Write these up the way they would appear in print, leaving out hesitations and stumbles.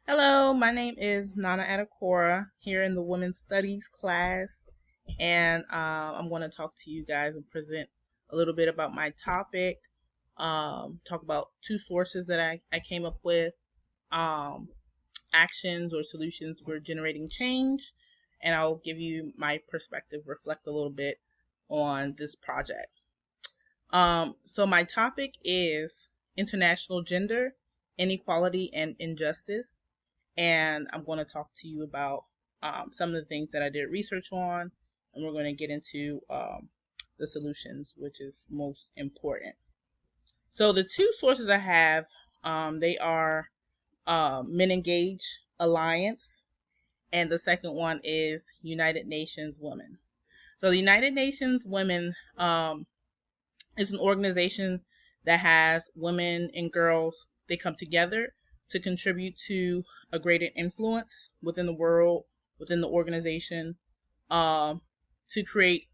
Hello, my name is Nana Adakora here in the Women's Studies class, and I'm going to talk to you guys and present a little bit about my topic. Talk about two sources that I came up with, um, actions or solutions for generating change, and I'll give you my perspective, reflect a little bit on this project. So my topic is international gender inequality and injustice, and I'm going to talk to you about some of the things that I did research on, and we're going to get into the solutions, which is most important. So the two sources I have, they are Men Engage Alliance, and the second one is United Nations Women. So the United Nations Women is an organization that has women and girls. They come together to contribute to a greater influence within the world, within the organization, um, to create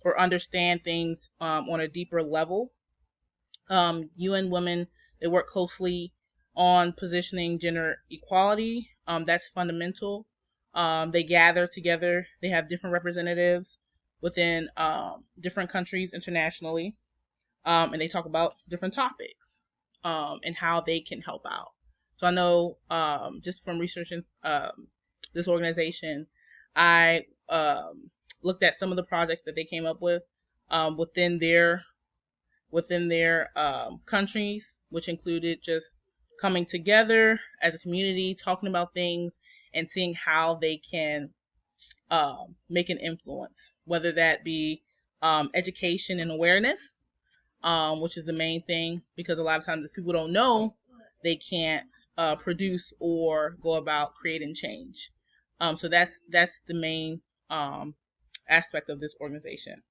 or understand things on a deeper level. UN Women, they work closely on positioning gender equality. That's fundamental. They gather together. They have different representatives within different countries internationally, and they talk about different topics and how they can help out. So I know just from researching this organization, I looked at some of the projects that they came up with within their countries, which included just coming together as a community, talking about things, and seeing how they can make an influence, whether that be education and awareness, which is the main thing, because a lot of times if people don't know, they can't produce or go about creating change. So that's the main aspect of this organization.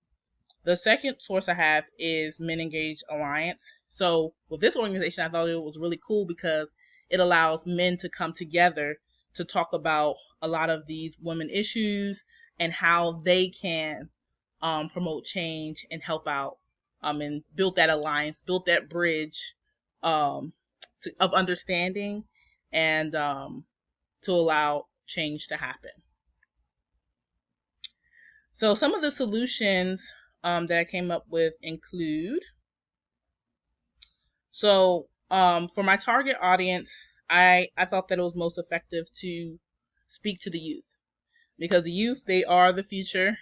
The second source I have is Men Engage Alliance. So with this organization, I thought it was really cool because it allows men to come together to talk about a lot of these women issues and how they can promote change and help out, and build that alliance, build that bridge um, of understanding, and to allow change to happen. So some of the solutions that I came up with include, for my target audience, I thought that it was most effective to speak to the youth, because the youth, they are the future,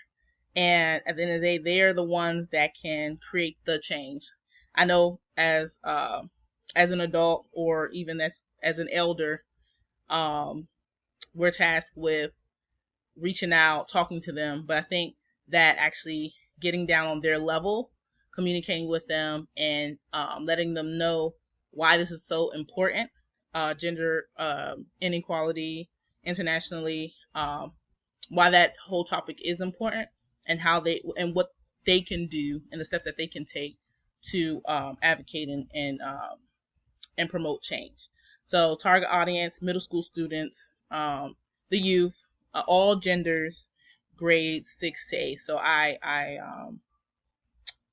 and at the end of the day, they are the ones that can create the change. I know as an adult, or even as an elder, um, we're tasked with reaching out, talking to them, but I think that actually getting down on their level, communicating with them, and letting them know why this is so important, gender inequality internationally, why that whole topic is important, and how they and what they can do and the steps that they can take to advocate and promote change. So target audience: middle school students, the youth, all genders, grades 6 to 8. So I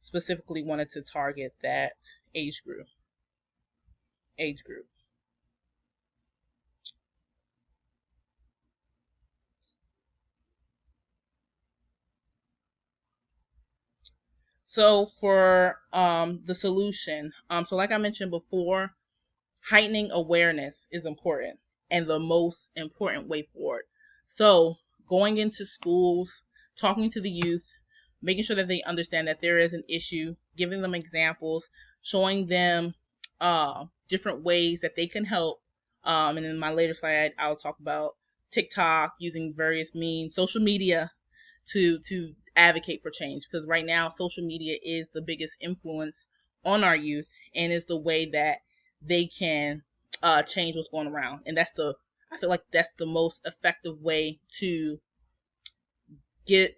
specifically wanted to target that age group. Age group. So for the solution, so like I mentioned before, heightening awareness is important, and the most important way forward. So going into schools, talking to the youth, making sure that they understand that there is an issue, giving them examples, showing them different ways that they can help. And in my later slide, I'll talk about TikTok, using various means, social media, to advocate for change, because right now social media is the biggest influence on our youth, and is the way that they can change what's going around. And I feel like that's the most effective way to get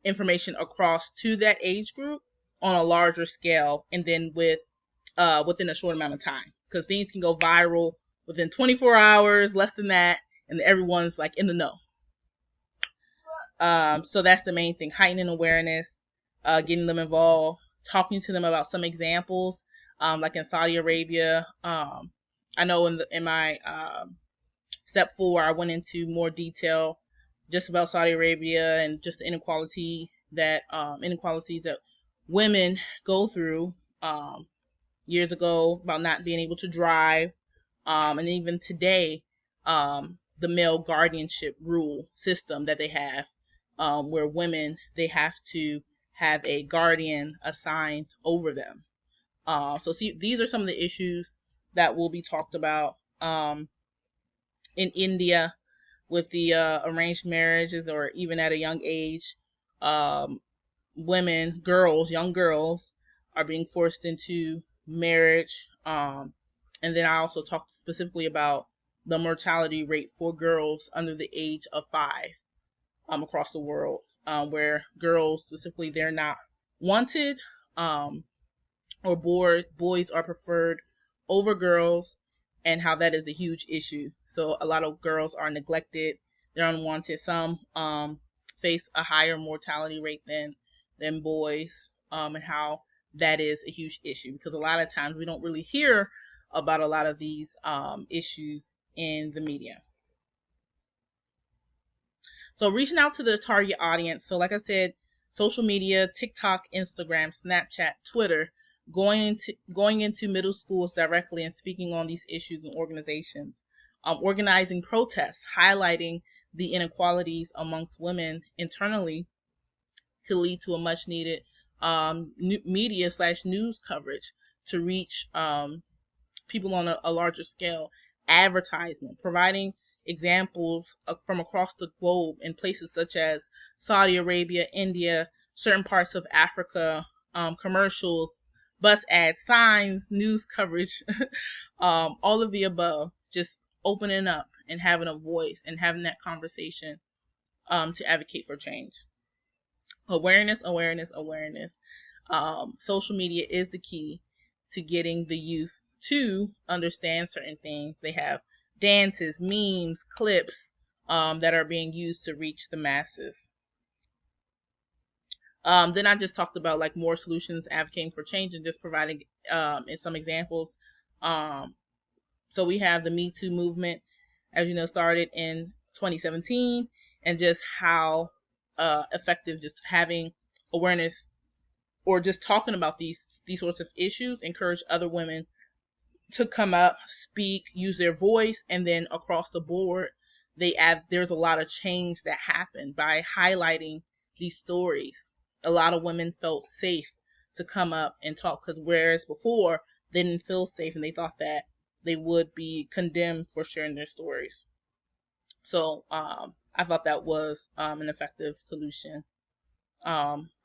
information across to that age group on a larger scale, and then within a short amount of time, because things can go viral within 24 hours, less than that, and everyone's like in the know. So that's the main thing: heightening awareness, getting them involved, talking to them about some examples, like in Saudi Arabia. I know in my step 4, I went into more detail just about Saudi Arabia and just the inequalities that women go through years ago, about not being able to drive, and even today, the male guardianship rule system that they have, where women, they have to have a guardian assigned over them. So see, these are some of the issues that will be talked about in India with the arranged marriages, or even at a young age, um, young girls, are being forced into marriage. And then I also talked specifically about the mortality rate for girls under the age of 5 across the world, where girls specifically, they're not wanted, or boys are preferred over girls, and how that is a huge issue. So a lot of girls are neglected, they're unwanted. Some face a higher mortality rate than boys, and how that is a huge issue, because a lot of times we don't really hear about a lot of these issues in the media. So reaching out to the target audience. So like I said, social media, TikTok, Instagram, Snapchat, Twitter, going into middle schools directly and speaking on these issues in organizations, organizing protests, highlighting the inequalities amongst women internally, could lead to a much needed media/news coverage to reach people on a larger scale. Advertisement, providing examples from across the globe in places such as Saudi Arabia, India, certain parts of Africa, commercials, bus ads, signs, news coverage, all of the above, just opening up and having a voice and having that conversation to advocate for change. Awareness, awareness, awareness. Social media is the key to getting the youth to understand certain things. They have dances, memes, clips that are being used to reach the masses. Then I just talked about like more solutions, advocating for change, and just providing in some examples. So we have the Me Too movement, as you know, started in 2017, and just how effective just having awareness, or just talking about these sorts of issues, encourage other women to come up, speak, use their voice, and then across the board, there's a lot of change that happened by highlighting these stories. A lot of women felt safe to come up and talk, because whereas before they didn't feel safe and they thought that they would be condemned for sharing their stories. So I thought that was an effective solution.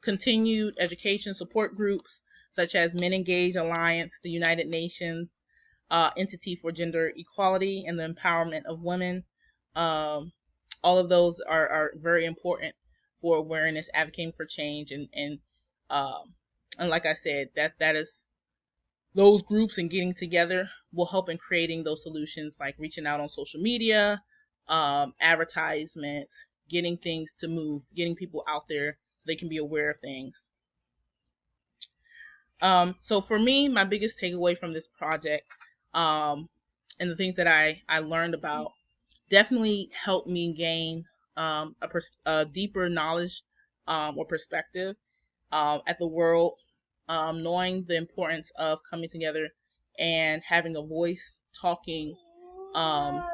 Continued education support groups such as Men Engage Alliance, the United Nations Entity for Gender Equality and the Empowerment of Women. All of those are very important for awareness, advocating for change, and like I said, that is, those groups and getting together will help in creating those solutions, like reaching out on social media, advertisements, getting things to move, getting people out there so they can be aware of things. So for me, my biggest takeaway from this project, and the things that I learned about, definitely helped me gain a deeper knowledge or perspective at the world, knowing the importance of coming together and having a voice, um,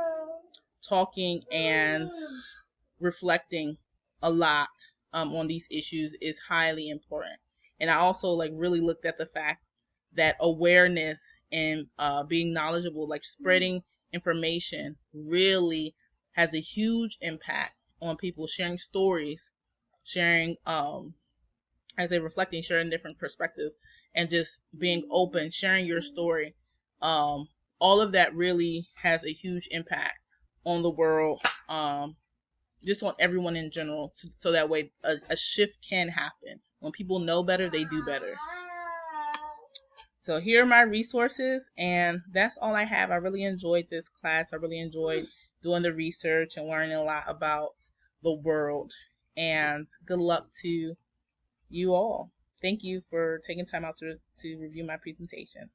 talking and reflecting a lot on these issues is highly important. And I also like really looked at the fact that awareness and being knowledgeable, like spreading information, really has a huge impact on people, sharing stories, sharing as they reflecting, sharing different perspectives, and just being open, sharing your story. All of that really has a huge impact on the world, just on everyone in general, so that way a shift can happen. When people know better, they do better. So here are my resources, and that's all I have. I really enjoyed this class. I really enjoyed doing the research and learning a lot about the world. And good luck to you all. Thank you for taking time out to review my presentation.